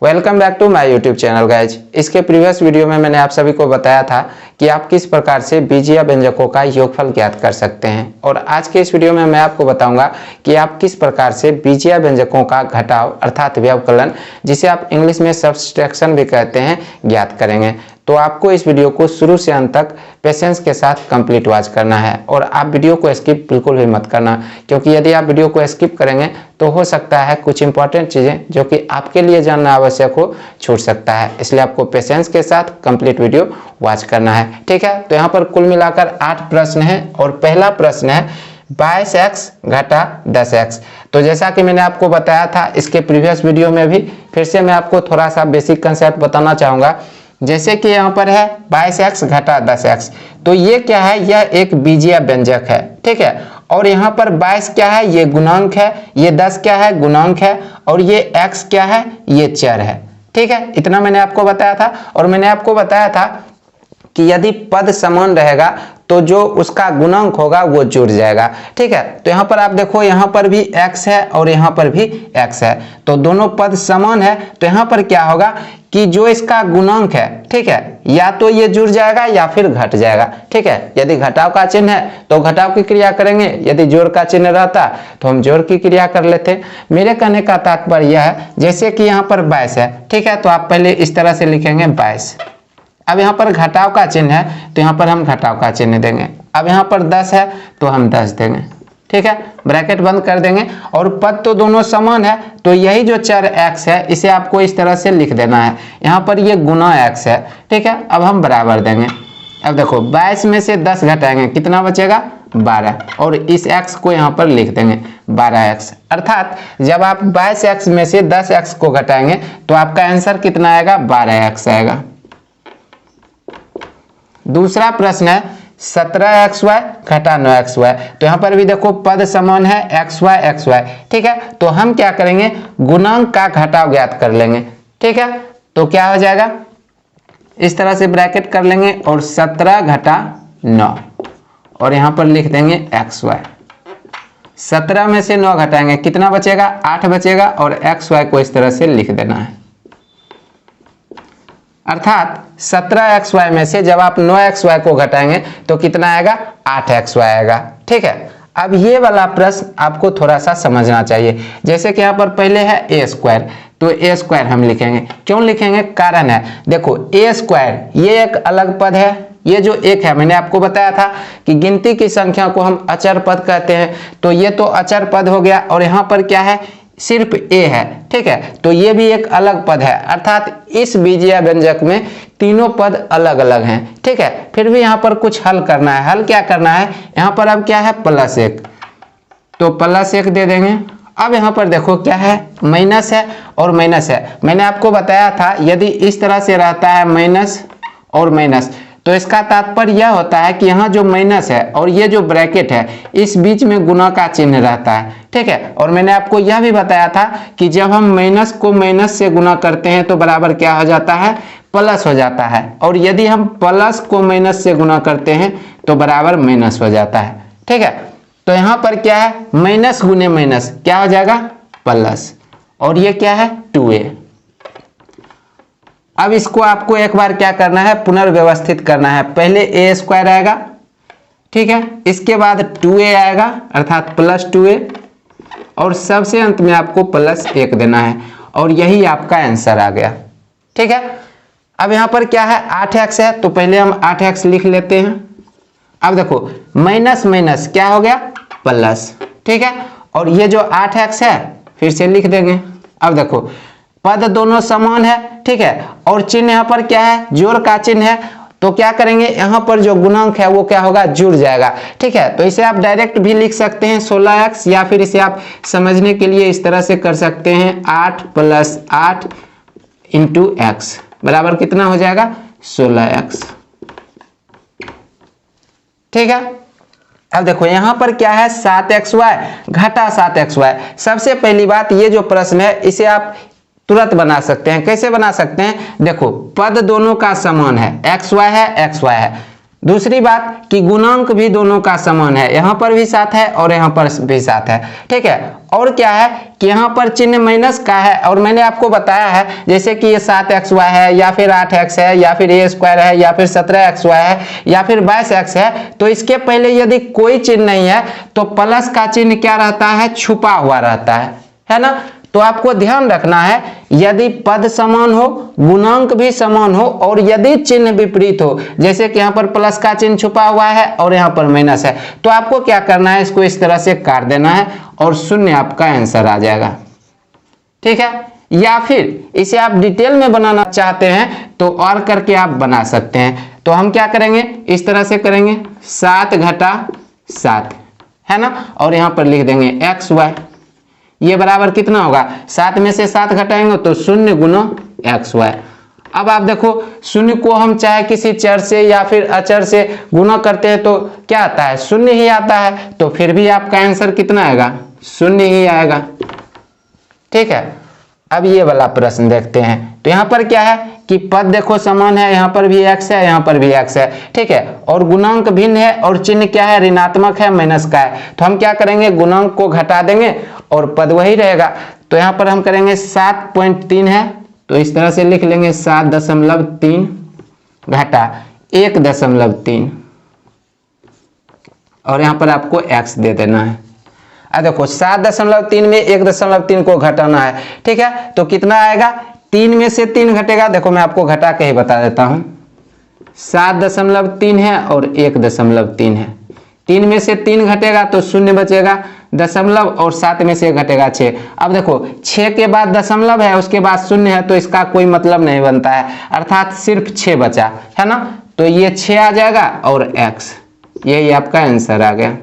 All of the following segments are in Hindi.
Welcome back to my YouTube channel guys. इसके प्रीवियस वीडियो में मैंने आप सभी को बताया था कि आप किस प्रकार से बीजीय व्यंजकों का योगफल ज्ञात कर सकते हैं, और आज के इस वीडियो में मैं आपको बताऊंगा कि आप किस प्रकार से बीजीय व्यंजकों का घटाव अर्थात व्यवकलन, जिसे आप इंग्लिश में सब्सट्रैक्शन भी कहते हैं, ज्ञात करेंगे। तो आपको इस वीडियो को शुरू से अंत तक पेशेंस के साथ कंप्लीट वॉच करना है, और आप वीडियो को स्किप बिल्कुल भी मत करना, क्योंकि यदि आप वीडियो को स्किप करेंगे तो हो सकता है कुछ इंपॉर्टेंट चीज़ें जो कि आपके लिए जानना आवश्यक हो छूट सकता है। इसलिए आपको पेशेंस के साथ कंप्लीट वीडियो वॉच करना है, ठीक है। तो यहाँ पर कुल मिलाकर 8 प्रश्न हैं, और पहला प्रश्न है 22x घटा 10x। तो जैसा कि मैंने आपको बताया था इसके प्रीवियस वीडियो में भी, फिर से मैं आपको थोड़ा सा बेसिक कंसेप्ट बताना चाहूँगा। जैसे कि यहाँ पर है 22x घटा 10x, तो ये क्या है, यह एक बीजीय व्यंजक है, ठीक है। और यहाँ पर 22 क्या है, ये गुणांक है, ये 10 क्या है, गुणांक है, और ये x क्या है, ये चर है, ठीक है। इतना मैंने आपको बताया था, और मैंने आपको बताया था कि यदि पद समान रहेगा तो जो उसका गुणांक होगा वो जुड़ जाएगा, ठीक है। तो यहाँ पर आप देखो, यहाँ पर भी x है और यहाँ पर भी x है, तो दोनों पद समान है। तो यहाँ पर क्या होगा कि जो इसका गुणांक है, ठीक है, या तो ये जुड़ जाएगा या फिर घट जाएगा, ठीक है। यदि घटाव का चिन्ह है तो घटाव की क्रिया करेंगे, यदि जोड़ का चिन्ह रहता तो हम जोड़ की क्रिया कर लेते। मेरे कहने का तात्पर्य यह है, जैसे कि यहाँ पर 22 है, ठीक है, तो आप पहले इस तरह से लिखेंगे 22। अब यहाँ पर घटाव का चिन्ह है तो यहाँ पर हम घटाव का चिन्ह देंगे। अब यहाँ पर 10 है तो हम 10 देंगे, ठीक है, ब्रैकेट बंद कर देंगे। और पद तो दोनों समान है, तो यही जो चर x है इसे आपको इस तरह से लिख देना है। यहाँ पर ये गुना x है, ठीक है। अब हम बराबर देंगे। अब देखो 22 में से 10 घटाएंगे, कितना बचेगा, 12, और इस x को यहाँ पर लिख देंगे 12x। अर्थात जब आप 22x में से 10x को घटाएंगे तो आपका आंसर कितना आएगा, 12x आएगा। दूसरा प्रश्न है 17xy घटा 9xy। तो यहाँ पर भी देखो पद समान है, xy, ठीक है। तो हम क्या करेंगे, गुणांक का घटाव ज्ञात कर लेंगे, ठीक है। तो क्या हो जाएगा, इस तरह से ब्रैकेट कर लेंगे और 17 घटा 9, और यहाँ पर लिख देंगे xy। 17 में से 9 घटाएंगे, कितना बचेगा, 8 बचेगा, और xy को इस तरह से लिख देना है। अर्थात 17xy में से जब आप 9xy को घटाएंगे तो कितना आएगा, 8xy आएगा, ठीक है। अब ये वाला प्रश्न आपको थोड़ा सा समझना चाहिए। जैसे कि यहाँ पर पहले है a स्क्वायर, तो a स्क्वायर हम लिखेंगे। क्यों लिखेंगे, कारण है, देखो a स्क्वायर ये एक अलग पद है, ये जो एक है, मैंने आपको बताया था कि गिनती की संख्या को हम अचर पद कहते हैं, तो ये तो अचर पद हो गया। और यहाँ पर क्या है, सिर्फ a है, ठीक है, तो ये भी एक अलग पद है। अर्थात इस बीजीय व्यंजक में तीनों पद अलग अलग हैं, ठीक है। फिर भी यहाँ पर कुछ हल करना है। हल क्या करना है, यहाँ पर अब क्या है, +1, तो +1 दे देंगे। अब यहाँ पर देखो क्या है, माइनस है और माइनस है। मैंने आपको बताया था यदि इस तरह से रहता है माइनस और माइनस, तो इसका तात्पर्य यह होता है कि यहाँ जो माइनस है और ये जो ब्रैकेट है इस बीच में गुना का चिन्ह रहता है, ठीक है। और मैंने आपको यह भी बताया था कि जब हम माइनस को माइनस से गुना करते हैं तो बराबर क्या हो जाता है, प्लस हो जाता है। और यदि हम प्लस को माइनस से गुना करते हैं तो बराबर माइनस हो जाता है, ठीक है। तो यहाँ पर क्या है, माइनस गुने माइनस क्या हो जाएगा, प्लस, और ये क्या है, 2a। अब इसको आपको एक बार क्या करना है, पुनर्व्यवस्थित करना है। पहले a स्क्वायर आएगा, ठीक है, इसके बाद 2a आएगा अर्थात +2a, और सबसे अंत में आपको +1 देना है, और यही आपका आंसर आ गया, ठीक है। अब यहाँ पर क्या है, 8x है, तो पहले हम 8x लिख लेते हैं। अब देखो माइनस माइनस क्या हो गया, प्लस, ठीक है, और ये जो 8x है फिर से लिख देंगे। अब देखो पद दोनों समान है, ठीक है, और चिन्ह यहाँ पर क्या है, जोड़ का चिन्ह है, तो क्या करेंगे, यहाँ पर जो गुणांक है वो क्या होगा, जुड़ जाएगा, ठीक है। तो इसे आप डायरेक्ट भी लिख सकते हैं 16x, या फिर इसे आप समझने के लिए इस तरह से कर सकते हैं 8 + 8 × x बराबर कितना हो जाएगा, 16x, ठीक है। अब देखो यहाँ पर क्या है, 7xy घटा 7xy। सबसे पहली बात, ये जो प्रश्न है इसे आप तुरंत बना सकते हैं। कैसे बना सकते हैं, देखो पद दोनों का समान है, xy है, दूसरी बात कि गुणांक भी दोनों का समान है, यहाँ पर भी 7 है और यहाँ पर भी 7 है, ठीक है। और क्या है कि यहाँ पर चिन्ह माइनस का है, और मैंने आपको बताया है जैसे कि ये 7xy है या फिर 8x है या फिर a² है या फिर 17xy है या फिर 22x है, तो इसके पहले यदि कोई चिन्ह नहीं है तो प्लस का चिन्ह क्या रहता है, छुपा हुआ रहता है ना। तो आपको ध्यान रखना है यदि पद समान हो, गुणांक भी समान हो और यदि चिन्ह विपरीत हो, जैसे कि यहाँ पर प्लस का चिन्ह छुपा हुआ है और यहाँ पर माइनस है, तो आपको क्या करना है, इसको इस तरह से काट देना है और शून्य आपका आंसर आ जाएगा, ठीक है। या फिर इसे आप डिटेल में बनाना चाहते हैं तो और करके आप बना सकते हैं। तो हम क्या करेंगे, इस तरह से करेंगे 7 घटा 7 है ना, और यहाँ पर लिख देंगे xy, ये बराबर कितना होगा, 7 में से 7 घटाएंगे तो 0 गुना xy। अब आप देखो शून्य को हम चाहे किसी चर से या फिर अचर से गुना करते हैं तो क्या आता है, 0 ही आता है, तो फिर भी आपका आंसर कितना आएगा, 0 ही आएगा, ठीक है। अब ये वाला प्रश्न देखते हैं। तो यहाँ पर क्या है कि पद देखो समान है, यहाँ पर भी x है, यहाँ पर भी x है, ठीक है, और गुणांक भिन्न है और चिन्ह क्या है, ऋणात्मक है, माइनस का है। तो हम क्या करेंगे, गुणांक को घटा देंगे और पद वही रहेगा। तो यहाँ पर हम करेंगे 7.3 है, तो इस तरह से लिख लेंगे 7.3 घटा 1.3 और यहाँ पर आपको x दे देना है। देखो 7.3 में 1.3 को घटाना है, ठीक है, तो कितना आएगा, 3 में से 3 घटेगा, देखो मैं आपको घटा के ही बता देता हूं, 7.3 है और 1.3 है, 3 में से 3 घटेगा तो 0 बचेगा, दशमलव और 7 में से घटेगा 6। अब देखो 6 के बाद दशमलव है, उसके बाद 0 है, तो इसका कोई मतलब नहीं बनता है, अर्थात सिर्फ 6 बचा है ना, तो ये 6 आ जाएगा और x, यही आपका आंसर आ गया।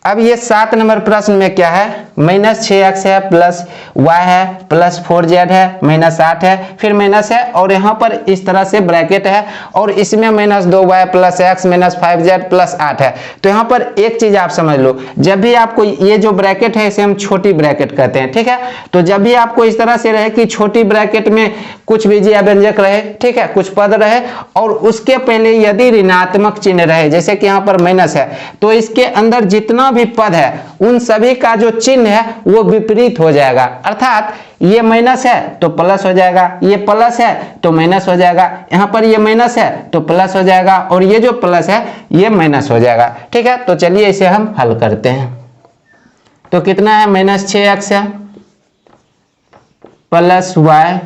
अब ये 7 नंबर प्रश्न में क्या है, -6x है, प्लस y है, प्लस 4z है, -8 है, फिर माइनस है और यहाँ पर इस तरह से ब्रैकेट है और इसमें -2y plus x -5z plus 8 है। तो यहाँ पर एक चीज आप समझ लो, जब भी आपको ये जो ब्रैकेट है इसे हम छोटी ब्रैकेट कहते हैं, ठीक है। तो जब भी आपको इस तरह से रहे कि छोटी ब्रैकेट में कुछ बीजीय व्यंजक रहे, ठीक है, कुछ पद रहे और उसके पहले यदि ऋणात्मक चिन्ह रहे, जैसे कि यहाँ पर माइनस है, तो इसके अंदर जितना भी पद है उन सभी का जो चिन्ह है वो विपरीत हो जाएगा, अर्थात ये माइनस है तो प्लस हो जाएगा, ये प्लस है तो माइनस हो जाएगा, यहाँ पर ये माइनस है तो प्लस हो जाएगा और ये जो प्लस है ये माइनस हो जाएगा, ठीक है। तो चलिए इसे हम हल करते हैं। तो कितना है, -6x है प्लस y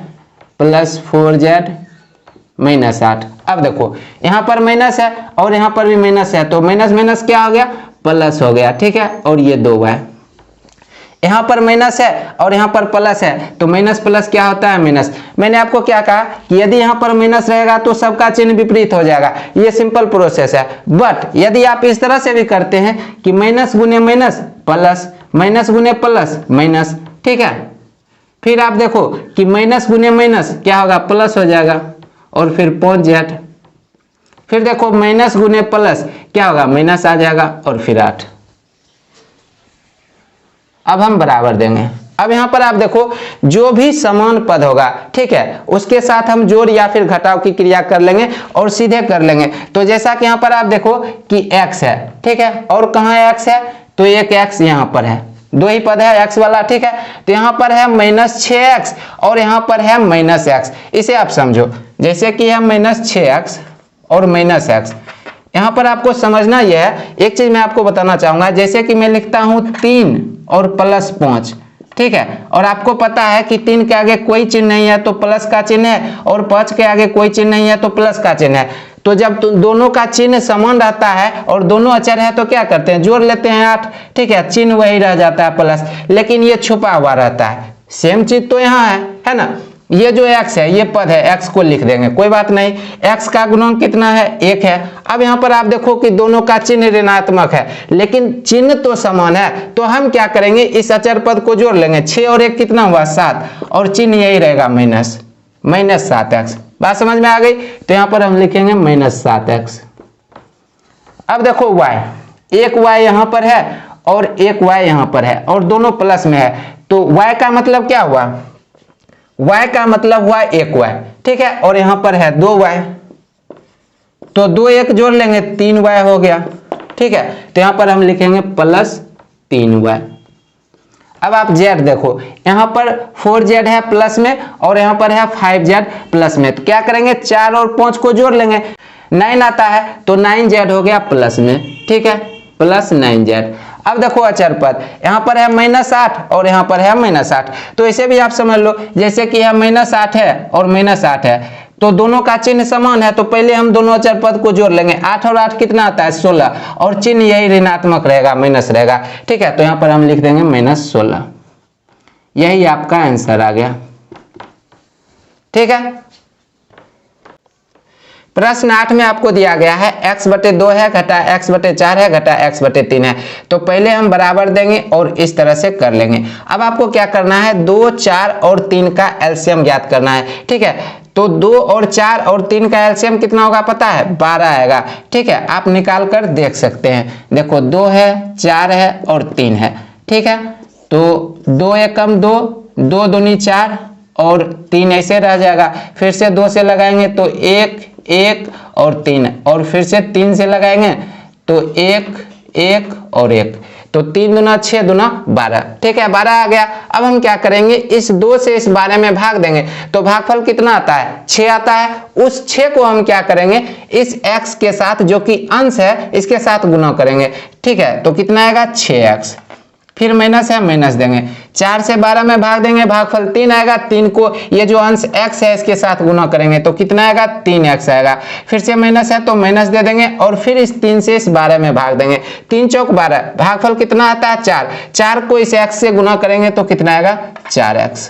प्लस 4z -8। अब देखो यहाँ पर माइनस है और यहाँ पर भी माइनस है, तो माइनस माइनस क्या हो गया, प्लस हो गया, ठीक है, और ये 2y, यहाँ पर माइनस है और यहाँ पर प्लस है, तो माइनस प्लस क्या होता है, माइनस। मैंने आपको क्या कहा कि यदि यहाँ पर माइनस रहेगा तो सबका चिन्ह विपरीत हो जाएगा, ये सिंपल प्रोसेस है। बट यदि आप इस तरह से भी करते हैं कि माइनस गुने माइनस प्लस, माइनस गुने प्लस माइनस, ठीक है, फिर आप देखो कि माइनस गुने माइनस क्या होगा, प्लस हो जाएगा और फिर 5z, फिर देखो माइनस गुने प्लस क्या होगा, माइनस आ जाएगा और फिर 8। अब हम बराबर देंगे। अब यहाँ पर आप देखो जो भी समान पद होगा, ठीक है, उसके साथ हम जोड़ या फिर घटाव की क्रिया कर लेंगे और सीधे कर लेंगे। तो जैसा कि यहाँ पर आप देखो कि x है, ठीक है, और कहाँ x है, तो एक x यहाँ पर है, 2 ही पद है x वाला, ठीक है। तो यहाँ पर है -6x और यहाँ पर है -x, इसे आप समझो जैसे कि है -6x और -x। यहाँ पर आपको समझना यह है, एक चीज मैं आपको बताना चाहूंगा, जैसे कि मैं लिखता हूं 3 और प्लस 5, ठीक है, और आपको पता है कि 3 के आगे कोई चिन्ह नहीं है तो प्लस का चिन्ह है और 5 के आगे कोई चिन्ह नहीं है तो प्लस का चिन्ह है। तो जब दोनों का चिन्ह समान रहता है और दोनों अचर है तो क्या करते हैं, जोड़ लेते हैं 8, ठीक है, चिन्ह वही रह जाता है प्लस, लेकिन ये छुपा हुआ रहता है। सेम चीज तो यहाँ है ना, ये जो x है ये पद है, x को लिख देंगे, कोई बात नहीं, x का गुणांक कितना है, 1 है। अब यहाँ पर आप देखो कि दोनों का चिन्ह ऋणात्मक है लेकिन चिन्ह तो समान है, तो हम क्या करेंगे, इस अचर पद को जोड़ लेंगे, 6 और 1 कितना हुआ, 7, और चिन्ह यही रहेगा -7x। बात समझ में आ गई। तो यहाँ पर हम लिखेंगे -7x। अब देखो y, एक y यहाँ पर है और एक y यहाँ पर है और दोनों प्लस में है, तो y का मतलब क्या हुआ, y का मतलब हुआ 1y, ठीक है, और यहाँ पर है 2y, तो 2 1 जोड़ लेंगे 3y हो गया। ठीक है, तो यहाँ पर हम लिखेंगे प्लस 3y। अब आप z देखो, यहाँ पर 4z है प्लस में और यहाँ पर है 5z प्लस में, तो क्या करेंगे 4 और 5 को जोड़ लेंगे, 9 आता है तो 9z हो गया प्लस में। ठीक है, प्लस 9z। अब देखो अचर पद, यहाँ पर है -8 और यहाँ पर है -8, तो इसे भी आप समझ लो जैसे कि यह -8 है और -8 है, तो दोनों का चिन्ह समान है, तो पहले हम दोनों अचर पद को जोड़ लेंगे। 8 और 8 कितना आता है 16, और चिन्ह यही ऋणात्मक रहेगा, माइनस रहेगा। ठीक है, तो यहाँ पर हम लिख देंगे -16। यही आपका आंसर आ गया। ठीक है, प्रश्न 8 में आपको दिया गया है x/2 है घटा x/4 है घटा x/3 है, तो पहले हम बराबर देंगे और इस तरह से कर लेंगे। अब आपको क्या करना है, 2, 4 और 3 का एलसीएम ज्ञात करना है। ठीक है, तो 2 और 4 और 3 का एलसीएम कितना होगा पता है, 12 आएगा। ठीक है, आप निकाल कर देख सकते हैं। देखो 2 है, 4 है और 3 है। ठीक है, तो 2 एकम 2, 2 दूनी 4 और 3 ऐसे रह जाएगा। फिर से 2 से लगाएंगे तो 1 1 और 3, और फिर से 3 से लगाएंगे तो 1 1 और 1, तो 3 दूना 6 दूना 12। ठीक है, 12 आ गया। अब हम क्या करेंगे, इस 2 से इस 12 में भाग देंगे, तो भागफल कितना आता है 6 आता है। उस 6 को हम क्या करेंगे, इस x के साथ जो कि अंश है इसके साथ गुना करेंगे। ठीक है, तो कितना आएगा 6x, फिर माइनस है माइनस देंगे, 4 से 12 में भाग देंगे, भागफल 3 आएगा। 3 को ये जो अंश x है इसके साथ गुना करेंगे तो कितना आएगा 3x आएगा। फिर से माइनस है तो माइनस दे देंगे और फिर इस 3 से इस 12 में भाग देंगे। 3 चौक 12, भागफल कितना आता है 4, 4 को इस x से गुना करेंगे तो कितना आएगा 4x।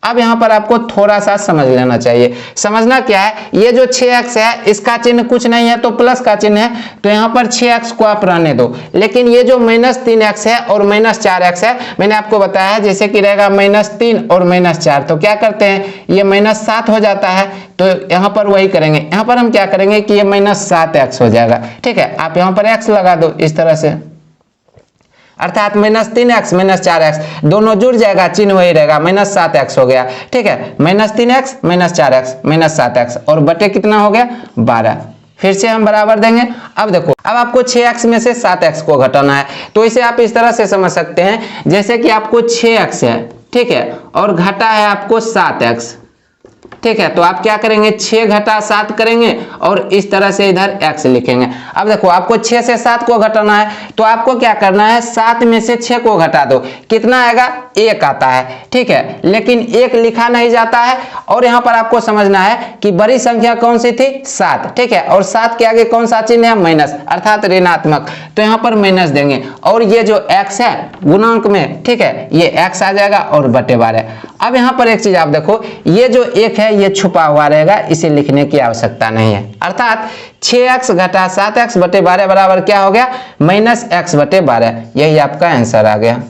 अब यहाँ पर आपको थोड़ा सा समझ लेना चाहिए। समझना क्या है, ये जो 6x है इसका चिन्ह कुछ नहीं है तो प्लस का चिन्ह है, तो यहाँ पर 6x को आप रहने दो। लेकिन ये जो -3x है और -4x है, मैंने आपको बताया है जैसे कि रहेगा -3 और -4, तो क्या करते हैं ये -7 हो जाता है, तो यहाँ पर वही करेंगे। यहाँ पर हम क्या करेंगे कि ये -7x हो जाएगा। ठीक है, आप यहाँ पर x लगा दो इस तरह से, अर्थात -3x -4x दोनों जुड़ जाएगा, चिन्ह वही रहेगा, -7x हो गया। ठीक है, -3x -4x -7x और बटे कितना हो गया 12। फिर से हम बराबर देंगे। अब देखो, अब आपको 6x में से 7x को घटाना है, तो इसे आप इस तरह से समझ सकते हैं जैसे कि आपको 6x है, ठीक है, और घटा है आपको 7x। ठीक है, तो आप क्या करेंगे 6 घटा 7 करेंगे और इस तरह से इधर x लिखेंगे। अब देखो आपको 6 से 7 को घटाना है, तो आपको क्या करना है 7 में से 6 को घटा दो, कितना आएगा 1 आता है। ठीक है, लेकिन 1 लिखा नहीं जाता है, और यहाँ पर आपको समझना है कि बड़ी संख्या कौन सी थी 7। ठीक है, और 7 के आगे कौन सा चिन्ह है माइनस, अर्थात ऋणात्मक, तो यहाँ पर माइनस देंगे और ये जो x है गुणांक में, ठीक है, ये x आ जाएगा और बटे 12। अब यहाँ पर एक चीज आप देखो, ये जो 1 है ये छुपा हुआ रहेगा, इसे लिखने की आवश्यकता नहीं है। अर्थात 6x घटा 7x बटे 12 बराबर क्या हो गया -x बटे 12। यही आपका आंसर आ गया।